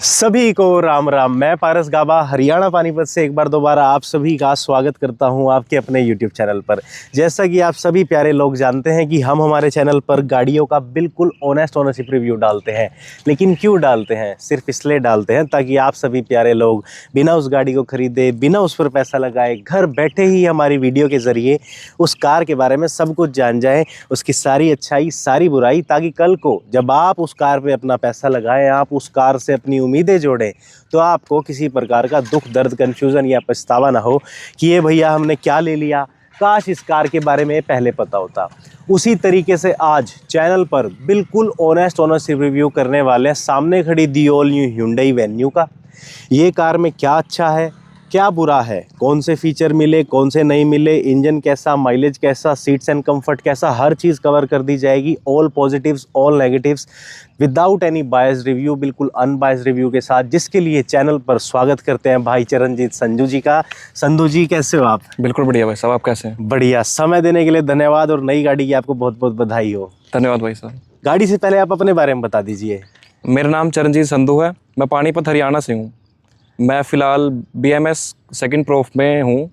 सभी को राम राम। मैं पारस गाबा हरियाणा पानीपत से एक बार दोबारा आप सभी का स्वागत करता हूं आपके अपने YouTube चैनल पर। जैसा कि आप सभी प्यारे लोग जानते हैं कि हम हमारे चैनल पर गाड़ियों का बिल्कुल ऑनेस्ट ओनरशिप रिव्यू डालते हैं। लेकिन क्यों डालते हैं? सिर्फ इसलिए डालते हैं ताकि आप सभी प्यारे लोग बिना उस गाड़ी को खरीदे, बिना उस पर पैसा लगाए, घर बैठे ही हमारी वीडियो के ज़रिए उस कार के बारे में सब कुछ जान जाएँ, उसकी सारी अच्छाई सारी बुराई, ताकि कल को जब आप उस कार पर अपना पैसा लगाएं, आप उस कार से अपनी उम्मीदें जोड़ें, तो आपको किसी प्रकार का दुख दर्द कन्फ्यूज़न या पछतावा ना हो कि ये भैया हमने क्या ले लिया, काश इस कार के बारे में पहले पता होता। उसी तरीके से आज चैनल पर बिल्कुल ऑनेस्ट ओनरशिप रिव्यू करने वाले हैं सामने खड़ी the all new Hyundai Venue का। ये कार में क्या अच्छा है, क्या बुरा है, कौन से फीचर मिले, कौन से नहीं मिले, इंजन कैसा, माइलेज कैसा, सीट्स एंड कंफर्ट कैसा, हर चीज़ कवर कर दी जाएगी। All positives all negatives without any बायस रिव्यू, बिल्कुल अनबायस रिव्यू के साथ, जिसके लिए चैनल पर स्वागत करते हैं भाई चरणजीत संजू जी का। संधू जी कैसे हो आप? बिल्कुल बढ़िया भाई साहब, आप कैसे हैं? बढ़िया। समय देने के लिए धन्यवाद और नई गाड़ी की आपको बहुत बहुत बधाई हो। धन्यवाद भाई साहब। गाड़ी से पहले आप अपने बारे में बता दीजिए। मेरा नाम चरणजीत संधू है, मैं पानीपत हरियाणा से हूँ। मैं फ़िलहाल BMS सेकंड प्रोफ में हूँ,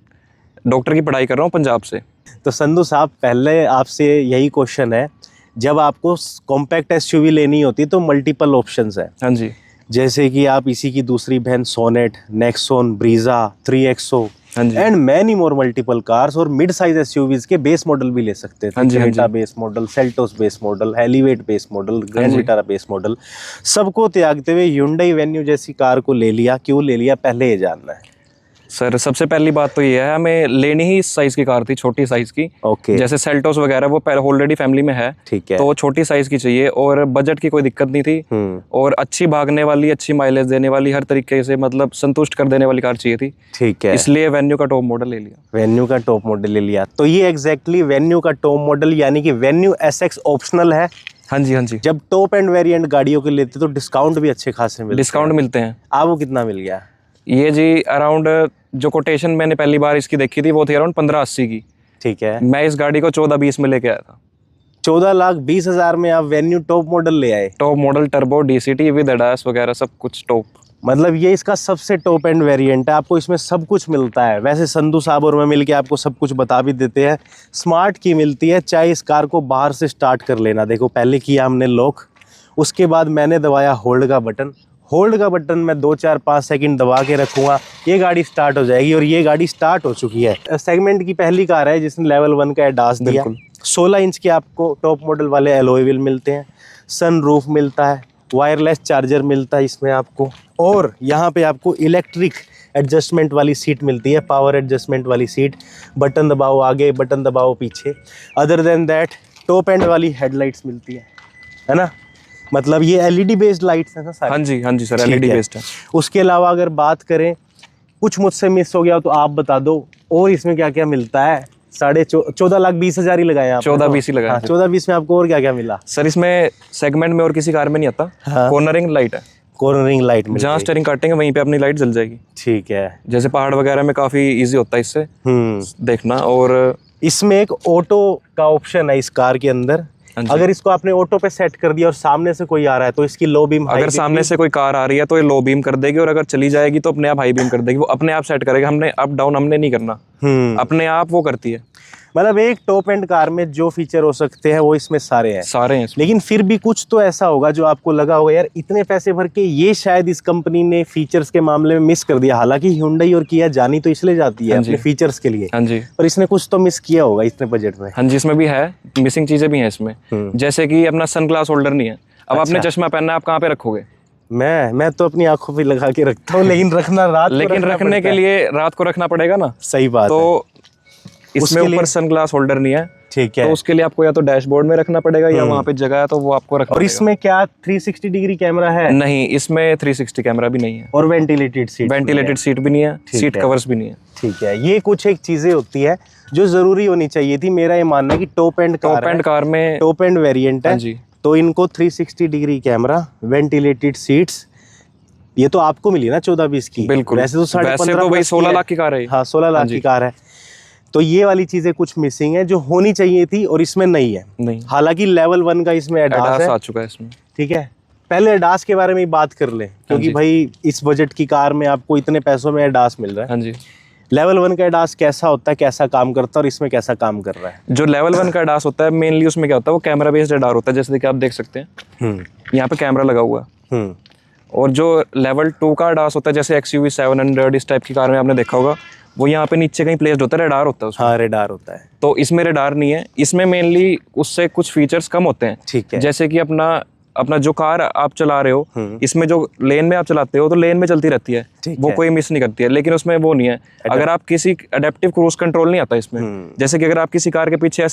डॉक्टर की पढ़ाई कर रहा हूँ पंजाब से। तो संधू साहब, पहले आपसे यही क्वेश्चन है, जब आपको कॉम्पैक्ट SUV लेनी होती है तो मल्टीपल ऑप्शंस है। हाँ जी। जैसे कि आप इसी की दूसरी बहन सोनेट, नेक्सॉन, ब्रीजा, 3XO हाँ जी। And many more multiple cars और मिड साइज SUVs के बेस मॉडल भी ले सकते हैं। हाँ जी, हाँ जी। Base model, Seltos base model, हेलीवेट base model, grand Vitara base model, सबको त्यागते हुए Hyundai Venue जैसी कार को ले लिया। क्यों ले लिया, पहले ये जानना है। सर, सबसे पहली बात तो ये है, हमें लेनी ही इस साइज़ की कार थी, छोटी साइज़ की। ओके। जैसे सेल्टोस वगैरह वो पहले ऑलरेडी फैमिली में है, ठीक है। तो वो छोटी साइज़ की चाहिए और बजट की कोई दिक्कत नहीं थी। और अच्छी भागने वाली, अच्छी माइलेज देने वाली, हर तरीके से मतलब संतुष्ट कर देने वाली कार चाहिए थी। ठीक है, इसलिए वेन्यू का टॉप मॉडल ले लिया। Venue का टॉप मॉडल ले लिया। तो ये एग्जैक्टली Venue का टॉप मॉडल यानी कि Venue SX ऑप्शनल है। हाँ जी, हाँ जी। जब टॉप एंड वेरिएंट गाड़ियों के लेते तो डिस्काउंट भी अच्छे खासे मिलते डिस्काउंट मिलते हैं। आपको कितना मिल गया? ये जी अराउंड, जो कोटेशन मैंने पहली बार इसकी देखी थी वो थी अराउंड 1580 की। ठीक है। मैं इस गाड़ी को 1420 में लेके आया था। 14,20,000 में आप Venue टॉप मॉडल ले आए। Top model, turbo, DCT with ADAS वगैरह सब कुछ टॉप। मतलब ये इसका सबसे टॉप एंड वेरिएंट है, आपको इसमें सब कुछ मिलता है। वैसे संधू साहब और मैं मिलके आपको सब कुछ बता भी देते हैं। स्मार्ट की मिलती है, चाहे इस कार को बाहर से स्टार्ट कर लेना। देखो, पहले किया हमने लॉक, उसके बाद मैंने दबाया होल्ड का बटन। होल्ड का बटन मैं 2-4-5 सेकंड दबा के रखूँगा, ये गाड़ी स्टार्ट हो जाएगी और ये गाड़ी स्टार्ट हो चुकी है। सेगमेंट की पहली कार है जिसने लेवल 1 का ADAS दिया। 16 इंच के आपको टॉप मॉडल वाले एलॉय व्हील मिलते हैं, सनरूफ मिलता है, वायरलेस चार्जर मिलता है इसमें आपको, और यहाँ पे आपको इलेक्ट्रिक एडजस्टमेंट वाली सीट मिलती है, पावर एडजस्टमेंट वाली सीट। बटन दबाओ आगे, बटन दबाओ पीछे। Other than that top and वाली हेडलाइट्स मिलती है ना? मतलब ये LED बेस्ड लाइट्स हैं ना सारी? हाँ जी, हाँ जी सर, LED बेस्ड है। उसके अलावा अगर बात करें, कुछ मुझसे मिस हो गया तो आप बता दो, और इसमें क्या क्या मिलता है? 14,20,000 ही लगाए आप? 14-20 ही लगाया। 14-20 में आपको और क्या क्या मिला? सर, इसमें सेगमेंट में और किसी कार में नहीं आता। हाँ। कॉर्नरिंग लाइट है, कॉर्नरिंग लाइट मिल जहाँ गई। स्टीयरिंग काटेंगे वहीं पे अपनी लाइट जल जाएगी। ठीक है। जैसे पहाड़ वगैरह में काफ़ी इजी होता है इससे देखना। और इसमें एक ऑटो का ऑप्शन है इस कार के अंदर। अगर इसको आपने ऑटो पे सेट कर दिया और सामने से कोई आ रहा है तो इसकी लो बीम, अगर सामने से कोई कार आ रही है तो ये लो बीम कर देगी, और अगर चली जाएगी तो अपने आप हाई बीम कर देगी। वो अपने आप सेट करेगा, हमने अप डाउन हमने नहीं करना, अपने आप वो करती है। मतलब एक टॉप एंड कार में जो फीचर हो सकते हैं वो इसमें सारे हैं। सारे हैं इसमें। लेकिन फिर भी कुछ तो ऐसा होगा जो आपको लगा होगा यार इतने पैसे भर के ये शायद इस कंपनी ने फीचर्स के मामले में मिस कर दिया। हालांकि Hyundai और Kia जानी तो इसलिए जाती है अपने फीचर्स के लिए। हाँ जी। पर इसने कुछ तो मिस किया होगा इतने बजट में। हाँ जी, इसमें भी है, मिसिंग चीजें भी हैं इसमें। जैसे कि अपना सन ग्लास होल्डर नहीं है। अब आपने चश्मा पहनना है, आप कहाँ पे रखोगे? मैं तो अपनी आंखों पे लगा के रखता हूँ, लेकिन रखना रात को लेकिन रखने के लिए रात को रखना पड़ेगा ना। सही बात है। तो इसमें ऊपर सन ग्लास होल्डर नहीं है। ठीक है। तो उसके लिए आपको या तो डैशबोर्ड में रखना पड़ेगा या वहाँ पे जगह है तो वो आपको रखना और पड़ेगा। इसमें क्या 360 डिग्री कैमरा है? नहीं, इसमें 360 कैमरा भी नहीं है। और वेंटिलेटेड सीट भी नहीं है, सीट कवर्स भी नहीं है। ठीक है। ये कुछ एक चीजें होती है जो जरूरी होनी चाहिए थी। मेरा ये मानना है कि टॉप एंड कार में टॉप एंड वेरिएंट है जी, तो इनको 360 डिग्री कैमरा, वेंटिलेटेड सीट्स, ये तो आपको मिली ना 14-20 की। बिल्कुल। वैसे तो 15.5 तो भाई 16 लाख की कार है। हाँ, 16 लाख की कार है। तो ये वाली चीजें कुछ मिसिंग है जो होनी चाहिए थी और इसमें नहीं है। नहीं। हालांकि लेवल 1 का इसमें ADAS आ चुका है इसमें। ठीक है। पहले एडास के बारे में ही बात कर लें, क्योंकि जी। भाई इस बजट की कार में आपको इतने पैसों में एडास मिल रहा है। हाँ जी। लेवल 1 का एडास कैसा होता है, कैसा काम करता है और इसमें कैसा काम कर रहा है? जो लेवल 1 का एडास होता है मेनली उसमें क्या होता है, वो कैमरा बेस्ड एडार होता है, जैसे कि आप देख सकते हैं यहाँ पे कैमरा लगा हुआ है। हम्म और जो लेवल 2 का एडास होता है, जैसे XUV 700 इस टाइप की कार में आपने देखा होगा, वो यहाँ पे नीचे कहीं प्लेस्ड होता है, रेडार होता है उसमें। हाँ, रेडार होता है। तो इसमें रेडार नहीं है, इसमें मेनली उससे कुछ फीचर्स कम होते हैं। ठीक है। जैसे कि अपना जो कार आप चला रहे हो, इसमें जो लेन में आप चलाते हो तो लेन में चलती रहती है, ठीक वो है। कोई मिस नहीं करती है। लेकिन उसमें वो नहीं है, अगर आप किसी अडेप्टिव क्रूज कंट्रोल नहीं आता इसमें। जैसे कि अगर आप किसी कार के पीछे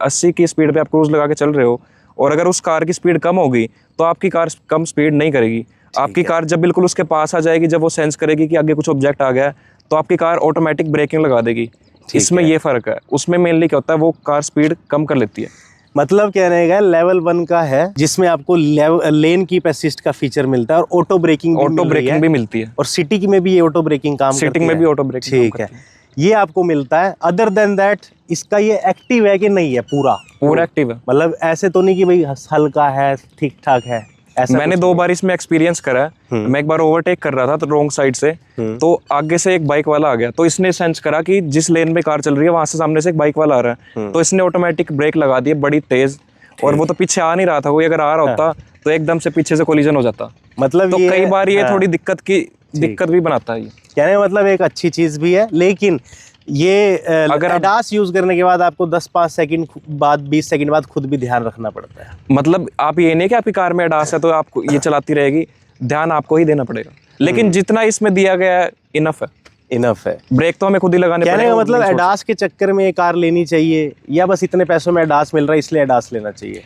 80 की स्पीड पे आप क्रूज लगा के चल रहे हो, और अगर उस कार की स्पीड कम होगी तो आपकी कार कम स्पीड नहीं करेगी। आपकी कार जब बिल्कुल उसके पास आ जाएगी, जब वो सेंस करेगी कि आगे कुछ ऑब्जेक्ट आ गया है, तो आपकी कार ऑटोमेटिक ब्रेकिंग लगा देगी। इसमें ये फर्क है। उसमें मेनली क्या होता है, वो कार स्पीड कम कर लेती है। मतलब कहने का लेवल 1 का है जिसमें आपको लेन कीप असिस्ट का फीचर मिलता है और ऑटो ब्रेकिंग भी मिलती है, और सिटी की में भी ये ऑटो ब्रेकिंग काम करती है। सिटिंग में भी ऑटो ब्रेकिंग। ठीक है, ये आपको मिलता है। अदर देन दैट इसका ये एक्टिव है कि नहीं है? पूरा एक्टिव है। मतलब ऐसे तो नहीं कि भाई हल्का है, ठीक ठाक है, ऐसा मैंने 2 बार इसमें एक्सपीरियंस करा है। मैं एक बार ओवरटेक कर रहा था तो रॉन्ग साइड से, तो आगे से एक बाइक वाला आ गया, तो इसने सेंस करा कि जिस लेन में कार चल रही है वहां से सामने से एक बाइक वाला आ रहा है, तो इसने ऑटोमेटिक ब्रेक लगा दिए बड़ी तेज, और वो तो पीछे आ नहीं रहा था, वो अगर आ रहा होता तो एकदम से पीछे से कोलिजन हो जाता। मतलब तो कई बार ये थोड़ी दिक्कत भी बनाता है। कहने का मतलब एक अच्छी चीज भी है, लेकिन ये अगर एडास यूज करने के बाद आपको 10-5 सेकंड बाद 20 सेकंड बाद खुद भी ध्यान रखना पड़ता है। मतलब आप ये नहीं कि आपकी कार में एडास है तो आपको ये चलाती रहेगी, ध्यान आपको ही देना पड़ेगा। लेकिन जितना इसमें दिया गया है इनफ है। ब्रेक तो हमें खुद ही लगाने पड़ेगा। कहने का मतलब एडास के चक्कर में ये कार लेनी चाहिए, या बस इतने पैसों में एडास मिल रहा है इसलिए एडास लेना चाहिए?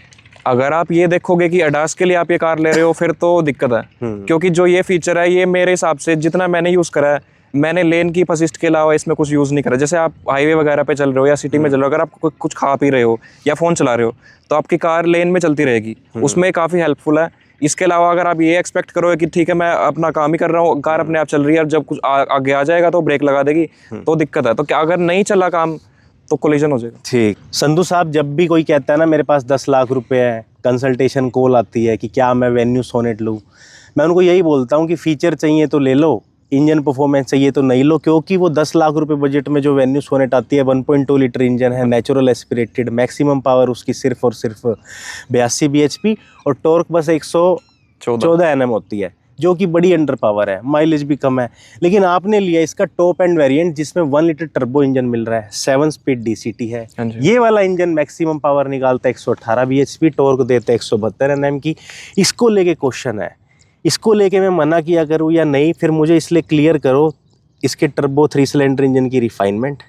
अगर आप ये देखोगे कि एडास के लिए आप ये कार ले रहे हो, फिर तो दिक्कत है। क्योंकि जो ये फीचर है, ये मेरे हिसाब से जितना मैंने यूज़ करा है, मैंने लेन की असिस्ट के अलावा इसमें कुछ यूज़ नहीं करा। जैसे आप हाईवे वगैरह पे चल रहे हो या सिटी में चल रहे हो, अगर आप कुछ खा पी रहे हो या फ़ोन चला रहे हो, तो आपकी कार लेन में चलती रहेगी, उसमें काफ़ी हेल्पफुल है। इसके अलावा अगर आप ये एक्सपेक्ट करो कि ठीक है मैं अपना काम ही कर रहा हूँ, कार अपने आप चल रही है, और जब कुछ आगे आ जाएगा तो ब्रेक लगा देगी, तो दिक्कत है। तो क्या अगर नहीं चला काम तो कोलिजन हो जाएगा। ठीक। संधू साहब, जब भी कोई कहता है ना मेरे पास 10 लाख रुपए है, कंसल्टेशन कॉल आती है कि क्या मैं वेन्यू सोनेट लूँ, मैं उनको यही बोलता हूँ कि फीचर चाहिए तो ले लो, इंजन परफॉर्मेंस चाहिए तो नहीं लो, क्योंकि वो 10 लाख रुपए बजट में जो वेन्यू सोनेट आती है 1.2 लीटर इंजन है, नेचुरल एस्पिरेटेड, मैक्सिमम पावर उसकी सिर्फ और सिर्फ 82 bhp और टॉर्क बस 114 Nm होती है, जो कि बड़ी अंडर पावर है, माइलेज भी कम है। लेकिन आपने लिया इसका टॉप एंड वेरिएंट जिसमें 1 लीटर टर्बो इंजन मिल रहा है, 7 स्पीड DCT है। ये वाला इंजन मैक्सिमम पावर निकालता है 118 bhp, टॉर्क देता है 172 Nm की। इसको लेके क्वेश्चन है, इसको लेके मैं मना किया करूँ या नहीं? फिर मुझे इसलिए क्लियर करो, इसके टर्बो 3 सिलेंडर इंजन की रिफाइनमेंट,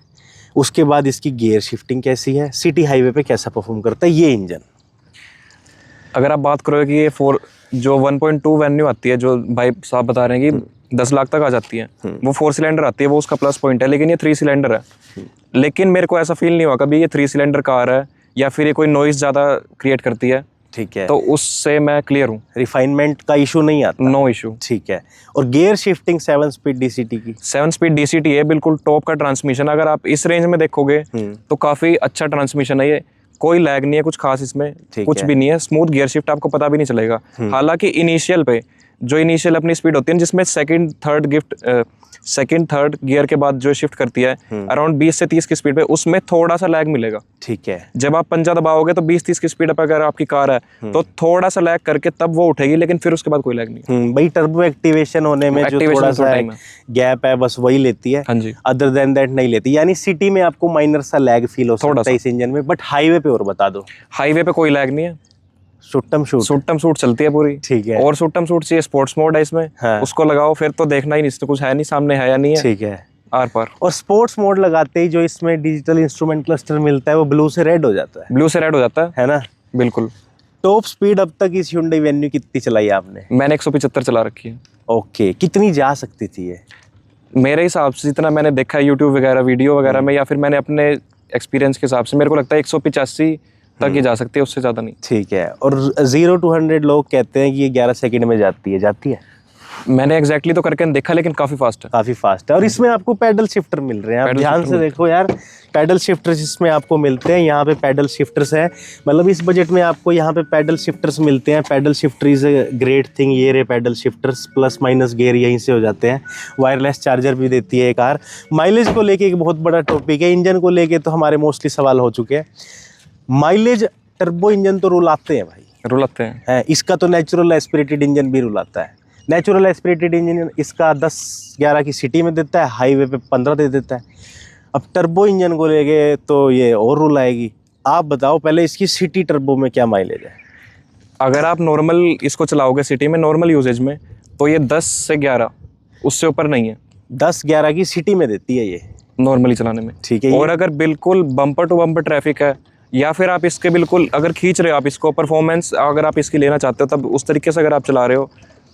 उसके बाद इसकी गियर शिफ्टिंग कैसी है, सिटी हाईवे पे कैसा परफॉर्म करता है ये इंजन। अगर आप बात करोगे कि ये जो 1.2 वेन्यू आती है, जो भाई साहब बता रहे हैं कि 10 लाख तक आ जाती है, वो 4 सिलेंडर आती है, वो उसका प्लस पॉइंट है। लेकिन ये 3 सिलेंडर है। लेकिन मेरे को ऐसा फील नहीं हुआ कभी ये 3 सिलेंडर कार है या फिर ये कोई नॉइज ज़्यादा क्रिएट करती है। ठीक है, तो उससे मैं क्लियर हूँ, रिफाइनमेंट का इशू नहीं आता, नो इशू। ठीक है। और गियर शिफ्टिंग 7 स्पीड DCT की, 7 स्पीड DCT है, बिल्कुल टॉप का ट्रांसमिशन। अगर आप इस रेंज में देखोगे तो काफ़ी अच्छा ट्रांसमिशन है ये, कोई लैग नहीं है कुछ खास इसमें, कुछ भी नहीं है, स्मूथ गियर शिफ्ट, आपको पता भी नहीं चलेगा। हालांकि इनिशियल पे जो इनिशियल अपनी स्पीड होती है जिसमें सेकंड थर्ड गियर के बाद जो शिफ्ट करती है अराउंड 20 से 30 की स्पीड पे, उसमें थोड़ा सा लैग मिलेगा। ठीक है, जब आप पंजा दबाओगे तो 20-30 की स्पीड पे अगर आपकी कार है तो थोड़ा सा लैग करके तब वो उठेगी, लेकिन फिर उसके बाद कोई लैग नहीं। भाई टर्बो एक्टिवेशन होने में जो थोड़ा सा गैप है बस वही लेती है, अदर देन दैट नहीं लेती। यानी सिटी में आपको माइनर सा लैग फील हो सकता है इस इंजन में, बट हाईवे पे और बता दो। हाईवे पे कोई लैग नहीं है, सुट्टम शूट चलती है पूरी। ठीक है, और सुट्टम शूट चाहिए, स्पोर्ट्स मोड है इसमें। हाँ। उसको लगाओ फिर तो देखना ही नहीं, इसमें कुछ है नहीं, सामने है या नहीं है, ठीक है, आर पार। और स्पोर्ट्स मोड लगाते ही जो इसमें डिजिटल इंस्ट्रूमेंट क्लस्टर मिलता है वो ब्लू से रेड हो जाता है ना? बिल्कुल। टॉप स्पीड अब तक इस Hyundai वेन्यू कितनी चलाई आपने? मैंने 175 चला रखी है। ओके, कितनी जा सकती थी ये? मेरे हिसाब से जितना मैंने देखा है यूट्यूब वगैरह वीडियो वगैरह में, या फिर मैंने अपने एक्सपीरियंस के हिसाब से मेरे को लगता है 185 तक ही जा सकती है, उससे ज़्यादा नहीं। ठीक है। और 0 to 100 लोग कहते हैं कि ये 11 सेकंड में जाती है मैंने एग्जैक्टली तो करके देखा, लेकिन काफ़ी फास्ट है। काफ़ी फास्ट है। और इसमें आपको पैडल शिफ्टर मिल रहे हैं, आप पैडल ध्यान शिफ्टर से देखो यार, पैडल शिफ्टर्स इसमें आपको मिलते हैं। यहाँ पे पैडल शिफ्टर्स है, मतलब इस बजट में आपको यहाँ पे पैडल शिफ्टर्स मिलते हैं। Pedal shifter is a great thing. ये रहे paddle shifters, plus minus gear यहीं से हो जाते हैं। वायरलेस चार्जर भी देती है ये कार। माइलेज को लेके एक बहुत बड़ा टॉपिक है, इंजन को लेके तो हमारे मोस्टली सवाल हो चुके हैं। माइलेज टर्बो इंजन तो रुलाते हैं भाई, रुलाते हैं। इसका तो नेचुरल एस्पिरेटेड इंजन भी रुलाता है। नेचुरल एस्पिरेटेड इंजन इसका 10-11 की सिटी में देता है, हाईवे पे 15 दे देता है। अब टर्बो इंजन को लेके तो ये और रुलाएगी। आप बताओ पहले इसकी सिटी टर्बो में क्या माइलेज है? अगर आप नॉर्मल इसको चलाओगे सिटी में, नॉर्मल यूजेज में, तो ये 10 से 11, उससे ऊपर नहीं है। 10-11 की सिटी में देती है ये नॉर्मली चलाने में, ठीक है। और अगर बिल्कुल बम्पर टू बम्पर ट्रैफिक है, या फिर आप इसके बिल्कुल अगर खींच रहे हो आप इसको, परफॉर्मेंस अगर आप इसकी लेना चाहते हो, तब उस तरीके से अगर आप चला रहे हो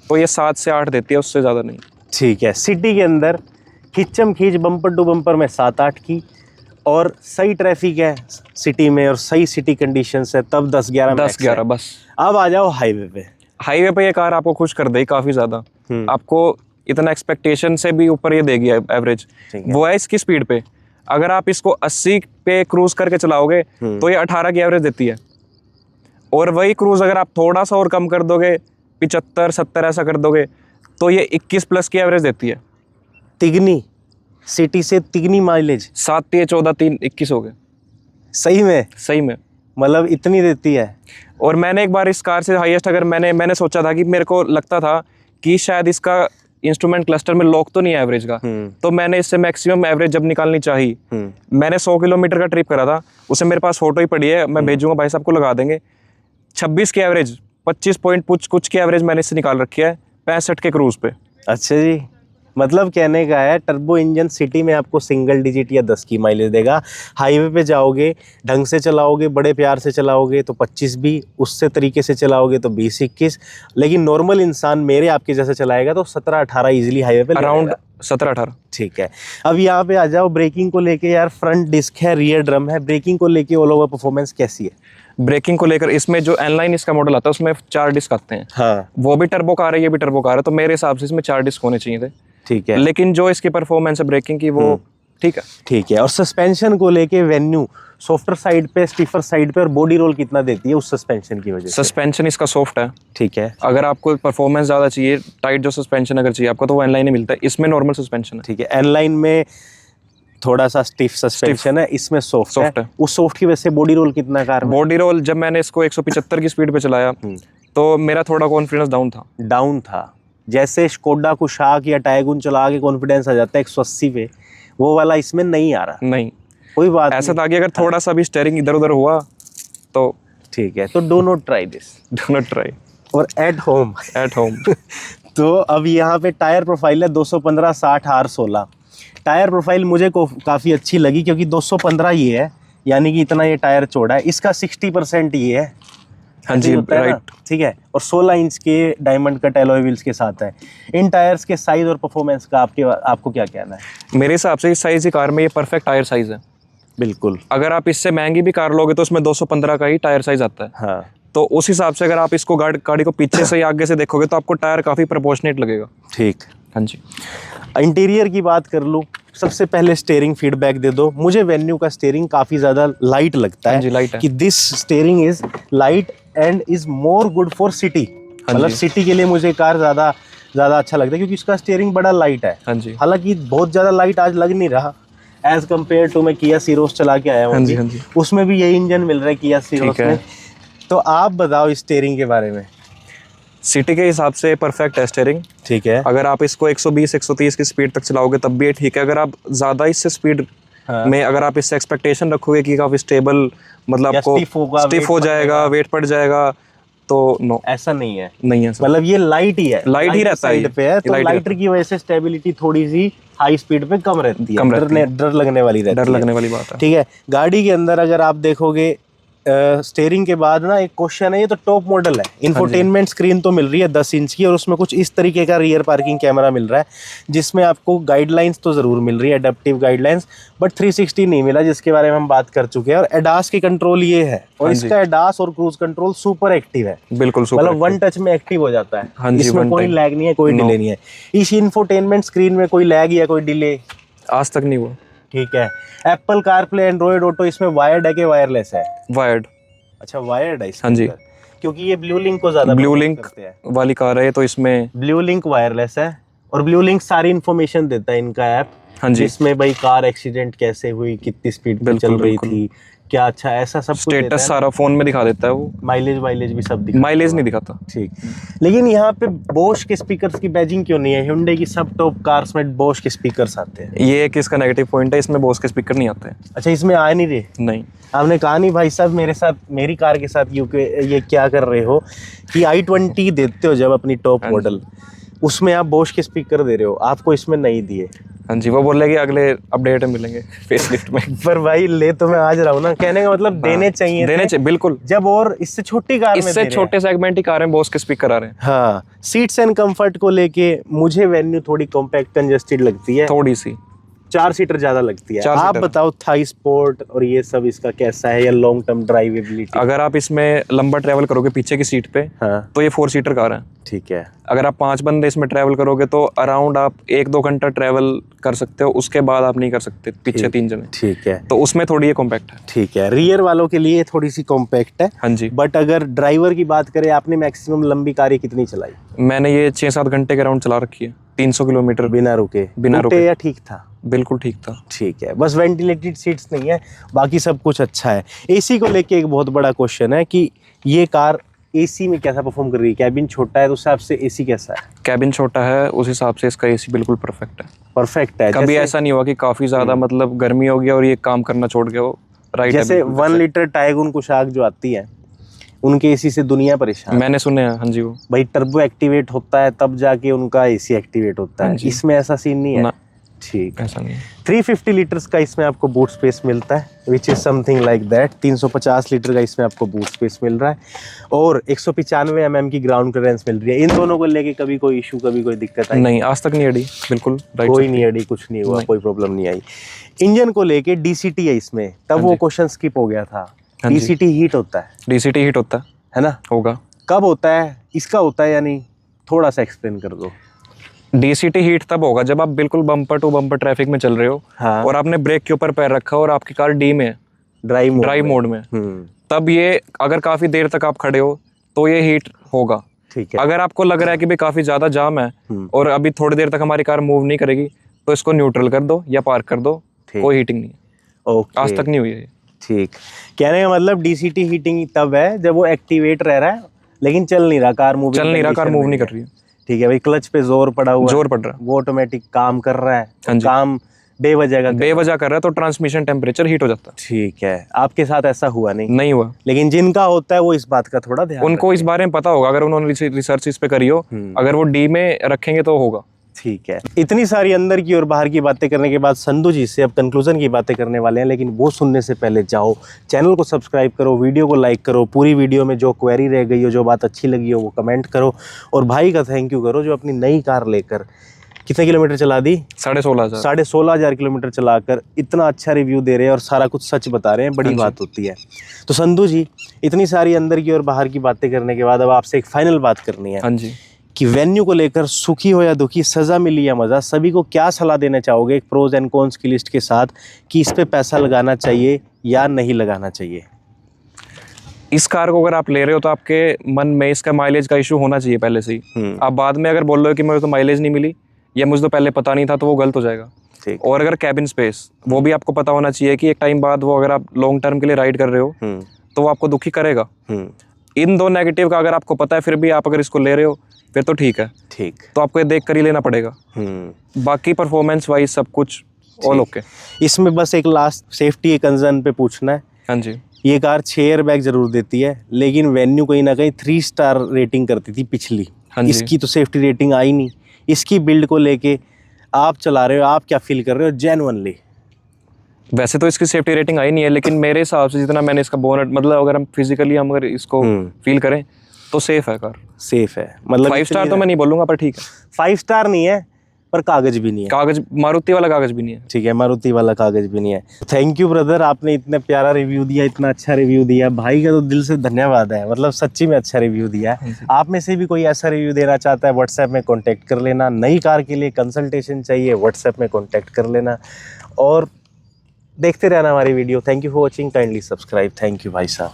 तो ये 7 से 8 देती है, उससे ज़्यादा नहीं। ठीक है, सिटी के अंदर खिंचम खींच बम्पर टू बम्पर में 7-8 की, और सही ट्रैफिक है सिटी में और सही सिटी कंडीशंस है तब 10-11 10-11 बस। अब आ जाओ हाईवे पे। हाईवे पे ये कार आपको खुश कर देगी काफ़ी ज़्यादा। आपको इतना एक्सपेक्टेशन से भी ऊपर ये देगी एवरेज। वो है इसकी स्पीड पे, अगर आप इसको 80 पे क्रूज करके चलाओगे तो ये 18 की एवरेज देती है। और वही क्रूज अगर आप थोड़ा सा और कम कर दोगे, 75-70 ऐसा कर दोगे, तो ये 21 प्लस की एवरेज देती है। तिगनी सिटी से तिगनी माइलेज 7 14 3 21 हो गए सही में, सही में, मतलब इतनी देती है। और मैंने एक बार इस कार से हाईएस्ट, अगर मैंने सोचा था कि मेरे को लगता था कि शायद इसका इंस्ट्रूमेंट क्लस्टर में लॉक तो नहीं है एवरेज का, तो मैंने इससे मैक्सिमम एवरेज जब निकालनी चाहिए, मैंने 100 किलोमीटर का ट्रिप करा था, उससे मेरे पास फोटो ही पड़ी है, मैं भेजूंगा, भाई साहब को लगा देंगे। 26 की एवरेज, 25 पॉइंट कुछ की एवरेज मैंने इससे निकाल रखी है 65 के क्रूज पे। अच्छा जी, मतलब कहने का है टर्बो इंजन सिटी में आपको सिंगल डिजिट या 10 की माइलेज देगा। हाईवे पे जाओगे, ढंग से चलाओगे, बड़े प्यार से चलाओगे तो 25 भी, उससे तरीके से चलाओगे तो 20-21, लेकिन नॉर्मल इंसान मेरे आपके जैसे चलाएगा तो 17-18 इजीली हाईवे पे अराउंड 17-18। ठीक है, अब यहाँ पे आ जाओ ब्रेकिंग को लेके। यार फ्रंट डिस्क है, रियर ड्रम है, ब्रेकिंग को लेके ऑल ओवर परफॉर्मेंस कैसी है? ब्रेकिंग को लेकर इसमें जो N-line इसका मॉडल आता है उसमें 4 डिस्क आते हैं। हाँ, वो भी टर्बो कार है, ये भी टर्बो कार है, तो मेरे हिसाब से इसमें 4 डिस्क होने चाहिए थे। ठीक है, लेकिन जो इसकी परफॉर्मेंस है ब्रेकिंग की, वो ठीक है। ठीक है। और सस्पेंशन को लेके वेन्यू सॉफ्टर साइड पे, स्टीफर साइड पे, और बॉडी रोल कितना देती है उस सस्पेंशन की वजह से? सस्पेंशन इसका सॉफ्ट है। ठीक है, अगर आपको परफॉर्मेंस ज़्यादा चाहिए, टाइट जो सस्पेंशन अगर चाहिए आपको, तो वो N-line ही मिलता है, इसमें नॉर्मल सस्पेंशन है। ठीक है। N-line में थोड़ा सा स्टिफ सस्पेंशन है, इसमें सॉफ्ट है। उस सॉफ्ट की वजह से बॉडी रोल कितना कार में? बॉडी रोल जब मैंने इसको 175 की स्पीड पे चलाया तो मेरा थोड़ा कॉन्फिडेंस डाउन था। जैसे स्कोडा कुशाक या टाइगुन चला के कॉन्फिडेंस आ जाता है 180 पे, वो वाला इसमें नहीं आ रहा। नहीं, कोई बात ऐसा था कि अगर थोड़ा सा भी स्टीयरिंग इधर उधर हुआ तो ठीक है, तो do not try this, do not try और एट होम। तो अब यहाँ पे टायर प्रोफाइल है 215/60 R16। टायर प्रोफाइल मुझे काफ़ी अच्छी लगी क्योंकि 215 ये है, यानी कि इतना ये टायर चौड़ा है। इसका 60% ये है। हाँ जी, राइट। ठीक है, और 16 इंच के डायमंड कट एलॉय व्हील्स के साथ है। इन टायर्स के साइज और परफॉर्मेंस का आपको क्या कहना है? मेरे हिसाब से इस साइज की कार में ये परफेक्ट टायर साइज है। बिल्कुल। अगर आप इससे महंगी भी कार लोगे तो उसमें 215 का ही टायर साइज आता है। हाँ, तो उस हिसाब से अगर आप इसको गाड़ी को पीछे से या आगे से देखोगे तो आपको टायर काफ़ी प्रोपोर्शनेट लगेगा। ठीक। हाँ जी। इंटीरियर की बात कर लूँ, सबसे पहले स्टीयरिंग फीडबैक दे दो। मुझे वेन्यू का स्टीयरिंग काफ़ी ज़्यादा लाइट लगता है। जी, लाइट है। कि this steering is light and is more good for city. मतलब सिटी के लिए मुझे कार ज़्यादा अच्छा लगता है क्योंकि इसका स्टीयरिंग बड़ा लाइट है। हाँ जी। हालांकि बहुत ज़्यादा लाइट आज लग नहीं रहा एज कम्पेयर टू मैं किया सीरोस चला के आया हूँ। हाँ जी, हाँ जी। उसमें भी यही इंजन मिल रहा है किया सीरोस में। तो आप बताओ इस स्टीयरिंग के बारे में। सिटी के हिसाब से परफेक्ट है स्टीयरिंग। ठीक है, अगर आप इसको 120-130 की स्पीड तक चलाओगे तब भी ये ठीक है। अगर आप ज़्यादा इससे स्पीड में अगर आप इससे एक्सपेक्टेशन रखोगे कि काफ़ी स्टेबल, मतलब आपको स्टिफ हो जाएगा, वेट पड़ जाएगा, तो नो, ऐसा नहीं है। मतलब ये लाइट ही है, लाइट ही रहता है पे है, तो लाइटर की वजह से स्टेबिलिटी थोड़ी सी हाई स्पीड पे कम रहती है, डर लगने वाली रहती है। डर लगने वाली बात है। ठीक है, गाड़ी के अंदर अगर आप देखोगे स्टीयरिंग के बाद ना एक क्वेश्चन है, ये तो टॉप मॉडल है, इंफोटेनमेंट स्क्रीन तो मिल रही है 10 इंच की, और उसमें कुछ इस तरीके का रियर पार्किंग कैमरा मिल रहा है, जिसमें आपको गाइडलाइंस तो ज़रूर मिल रही है, एडेप्टिव गाइडलाइंस, बट 360 नहीं मिला, जिसके बारे में हम बात कर चुके हैं। और एडास की कंट्रोल ये है, और इसका एडास और क्रूज कंट्रोल सुपर एक्टिव है, बिल्कुल मतलब वन टच में एक्टिव हो जाता है, इसमें कोई लैग नहीं है, कोई डिले नहीं है। इस इंफोटेनमेंट स्क्रीन में कोई लैग या कोई डिले आज तक नहीं हुआ। ठीक है। एप्पल कारप्ले, एंड्रॉइड ऑटो इसमें वायर्ड है कि वायरलेस है? वायर्ड। अच्छा, वायर्ड है इसके हाँ जी, अंदर, क्योंकि ये ब्लू लिंक को ज्यादा ब्लू प्रमोट लिंक करते हैं। वाली कार है तो इसमें ब्लू लिंक वायरलेस है, और ब्लू लिंक सारी इन्फॉर्मेशन देता है इनका ऐप, हाँ जी, जिसमें भाई कार एक्सीडेंट कैसे हुई, कितनी स्पीड पे चल रही थी, क्या अच्छा, ऐसा सब कुछ देता स्टेटस है। सारा फोन में दिखा देता है वो। माइलेज वाइलेज भी सब दिखा, माइलेज नहीं दिखाता। ठीक। लेकिन यहाँ पे बोश के स्पीकर्स की बैजिंग क्यों नहीं है? Hyundai की सब टॉप कार्स में बोश के स्पीकर्स आते हैं। ये एक इसका नेगेटिव पॉइंट है, इसमें बोस के स्पीकर नहीं आते हैं। अच्छा, इसमें आ नहीं रहे? नहीं। आपने कहा नहीं भाई साहब मेरे साथ, मेरी कार के साथ ये क्या कर रहे हो कि i20 देते हो जब अपनी टॉप मॉडल, उसमें आप बोश के स्पीकर दे रहे हो, आपको इसमें नहीं दिए। हाँ जी, वो बोल रहे कि अगले अपडेट में मिलेंगे फेसलिफ्ट में। पर भाई ले तो मैं आज रहा हूँ ना, कहने का मतलब देने चाहिए, देने चाहिए बिल्कुल। जब और इससे छोटी कार में इससे छोटे सेगमेंट की कार में बोस के स्पीकर आ रहे हैं। हाँ, सीट्स एंड कंफर्ट को लेके मुझे वेन्यू थोड़ी कॉम्पैक्ट कंजेस्टेड लगती है, थोड़ी सी 4 सीटर ज्यादा लगती है। 4 आप सीटर। बताओ थाई स्पोर्ट और ये सब इसका कैसा है, या लॉन्ग टर्म ड्राइवेबिलिटी? अगर आप इसमें लंबा ट्रैवल करोगे पीछे की सीट पे, हाँ तो ये 4 सीटर कार है। ठीक है। अगर आप 5 बंदे इसमें ट्रैवल करोगे तो अराउंड आप 1-2 घंटा ट्रैवल कर सकते हो, उसके बाद आप नहीं कर सकते पीछे 3 जने। ठीक है, तो उसमें थोड़ी ये कॉम्पैक्ट है। ठीक है। रियर वालों के लिए थोड़ी सी कॉम्पैक्ट है। हाँ जी, बट अगर ड्राइवर की बात करें, आपने मैक्सिमम लंबी कार कितनी चलाई? मैंने ये 6-7 घंटे के राउंड चला रखी है, 300 किलोमीटर। बिना रुके? बिना रुके। या ठीक था? बिल्कुल ठीक था। ठीक है, बस वेंटिलेटेड सीट्स नहीं है, बाकी सब कुछ अच्छा है। एसी को लेके एक बहुत बड़ा क्वेश्चन है कि ये कार एसी में कैसा परफॉर्म कर रही है? कैबिन छोटा है तो उस हिसाब से एसी कैसा है? कैबिन छोटा है, उस हिसाब से इसका एसी बिल्कुल परफेक्ट है। परफेक्ट है। कभी ऐसा नहीं हुआ कि काफी ज्यादा मतलब गर्मी हो गया और ये काम करना छोड़ गया हो। राइट, जैसे 1 लीटर टाइगुन कुशाक जो आती है, उनके एसी से दुनिया परेशान। मैंने सुने हैं। हाँ जी, वो भाई टर्बो एक्टिवेट होता है तब जाके उनका एसी एक्टिवेट होता है, इसमें ऐसा सीन नहीं है ना। ठीक, ऐसा नहीं। 350 लीटर्स का इसमें आपको बूट स्पेस मिलता है, which is something like that. 350 litre का इसमें आपको बूट स्पेस मिल रहा है, और 195 mm की ग्राउंड क्लियरेंस मिल रही है। इन दोनों को लेके कभी कोई इशू, कभी कोई दिक्कत आई? नहीं, आज तक नहीं अड़ी। बिल्कुल कोई नहीं अड़ी, कुछ नहीं हुआ, कोई प्रॉब्लम नहीं आई। इंजन को लेके डीसीटी है इसमें, तब वो क्वेश्चन स्किप हो गया था। डीसीटी हीट होता है? डीसीटी हीट होता है ना? होगा। कब होता है, इसका होता है या नहीं, थोड़ा सा एक्सप्लेन कर दो। डीसीटी हीट तब होगा जब आप बिल्कुल बम्पर टू बम्पर ट्रैफिक में चल रहे हो, हाँ, और आपने ब्रेक के ऊपर पैर रखा और आपकी कार डी में, ड्राइव मोड में। तब ये अगर काफी देर तक आप खड़े हो तो ये हीट होगा। ठीक है। अगर आपको लग रहा है कि भाई काफी ज्यादा जाम है और अभी थोड़ी देर तक हमारी कार मूव नहीं करेगी, तो इसको न्यूट्रल कर दो या पार्क कर दो, कोई हीटिंग नहीं है। ओके, आज तक नहीं हुई है। ठीक, कहने का मतलब डीसीटी हीटिंग तब है जब वो एक्टिवेट रह रहा है लेकिन चल नहीं रहा, कार मूव नहीं कर रही है। ठीक है भाई, क्लच पे जोर पड़ा हुआ है, जोर पड़ रहा है, वो ऑटोमेटिक काम कर रहा है, हाँ जी, काम बेवजह कर रहा है, तो ट्रांसमिशन टेम्परेचर हीट हो जाता है। ठीक है, आपके साथ ऐसा हुआ नहीं? नहीं हुआ। लेकिन जिनका होता है वो इस बात का थोड़ा ध्यान उनको इस बारे में पता होगा, अगर उन्होंने रिसर्च इस पे करी हो, अगर वो डी में रखेंगे तो होगा। ठीक है। इतनी सारी अंदर की और बाहर की बातें करने के बाद संधू जी से अब कंक्लूजन की बातें करने वाले हैं, लेकिन वो सुनने से पहले जाओ चैनल को सब्सक्राइब करो, वीडियो को लाइक करो, पूरी वीडियो में जो क्वेरी रह गई हो, जो बात अच्छी लगी हो वो कमेंट करो, और भाई का थैंक यू करो जो अपनी नई कार लेकर कितने किलोमीटर चला दी? 16,500 किलोमीटर चलाकर इतना अच्छा रिव्यू दे रहे हैं और सारा कुछ सच बता रहे हैं, बड़ी बात होती है। तो संधू जी, इतनी सारी अंदर की और बाहर की बातें करने के बाद अब आपसे एक फाइनल बात करनी है। हाँ जी, कि वेन्यू को लेकर सुखी हो या दुखी, सजा मिली या मजा, सभी को क्या सलाह देना चाहोगे एक प्रोज एंड कॉन्स की लिस्ट के साथ, कि इस पे पैसा लगाना चाहिए या नहीं लगाना चाहिए? इस कार को अगर आप ले रहे हो तो आपके मन में इसका माइलेज का इशू होना चाहिए पहले से ही। आप बाद में अगर बोल रहे हो कि मुझे तो माइलेज नहीं मिली या मुझे तो पहले पता नहीं था, तो वो गलत हो जाएगा। ठीक। और अगर कैबिन स्पेस, वो भी आपको पता होना चाहिए कि एक टाइम बाद वो, अगर आप लॉन्ग टर्म के लिए राइड कर रहे हो तो वो आपको दुखी करेगा। इन दो नेगेटिव का अगर आपको पता है, फिर भी आप अगर इसको ले रहे हो फिर तो ठीक है, ठीक, तो आपको ये देख कर ही लेना पड़ेगा। बाकी परफॉर्मेंस वाइज सब कुछ ऑल ओके। इसमें बस एक लास्ट सेफ्टी कंसर्न पे पूछना है। हाँ जी, ये कार 6 एयरबैग जरूर देती है, लेकिन वेन्यू कहीं ना कहीं 3 स्टार रेटिंग करती थी पिछली। हाँ जी, इसकी तो सेफ्टी रेटिंग आई नहीं। इसकी बिल्ड को लेके आप चला रहे हो, आप क्या फील कर रहे हो जेन्युइनली? वैसे तो इसकी सेफ्टी रेटिंग आई नहीं है, लेकिन मेरे हिसाब से जितना मैंने इसका बोनट, मतलब अगर हम फिजिकली हम अगर इसको फील करें तो सेफ है कार। सेफ है मतलब 5 स्टार तो मैं नहीं बोलूँगा, पर ठीक है। 5 स्टार नहीं है पर कागज भी नहीं है। कागज मारुति वाला कागज भी नहीं है। ठीक है, मारुति वाला कागज भी नहीं है। थैंक यू ब्रदर, आपने इतना प्यारा रिव्यू दिया, इतना अच्छा रिव्यू दिया। भाई का तो दिल से धन्यवाद है, मतलब सच्ची में अच्छा रिव्यू दिया है। आप में से भी कोई ऐसा रिव्यू देना चाहता है, व्हाट्सएप में कॉन्टैक्ट कर लेना। नई कार के लिए कंसल्टेशन चाहिए, व्हाट्सएप में कॉन्टैक्ट कर लेना और देखते रहना हमारी video. Thank you for watching, kindly subscribe. Thank you भाई साहब।